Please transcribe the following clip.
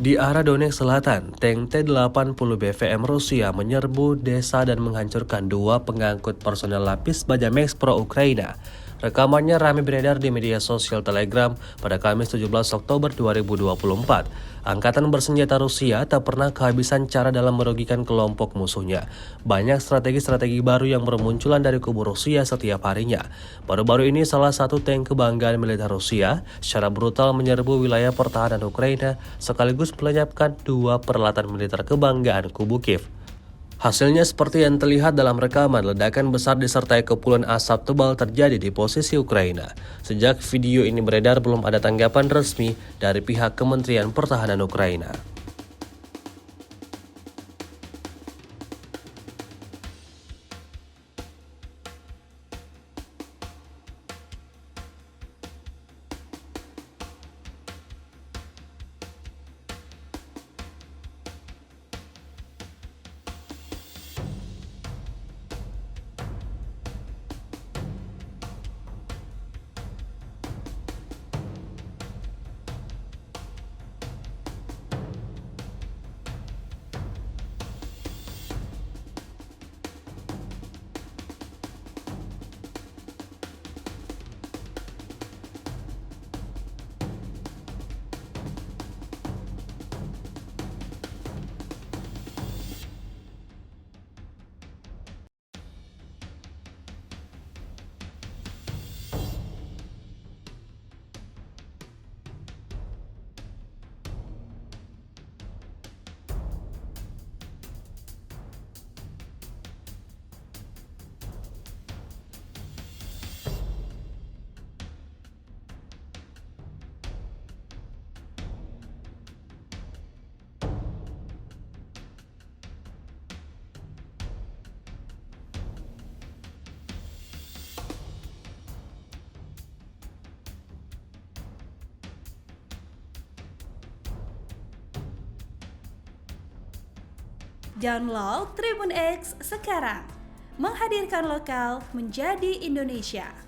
Di arah Donetsk Selatan, tank T-80 BVM Rusia menyerbu desa dan menghancurkan dua pengangkut personel lapis baja Max Pro Ukraina. Rekamannya ramai beredar di media sosial Telegram pada Kamis 17 Oktober 2024. Angkatan bersenjata Rusia tak pernah kehabisan cara dalam merugikan kelompok musuhnya. Banyak strategi-strategi baru yang bermunculan dari kubu Rusia setiap harinya. Baru-baru ini salah satu tank kebanggaan militer Rusia secara brutal menyerbu wilayah pertahanan Ukraina sekaligus melenyapkan dua peralatan militer kebanggaan kubu Kiev. Hasilnya seperti yang terlihat dalam rekaman, ledakan besar disertai kepulan asap tebal terjadi di posisi Ukraina. Sejak video ini beredar, belum ada tanggapan resmi dari pihak Kementerian Pertahanan Ukraina. Download Tribun X sekarang, menghadirkan lokal menjadi Indonesia.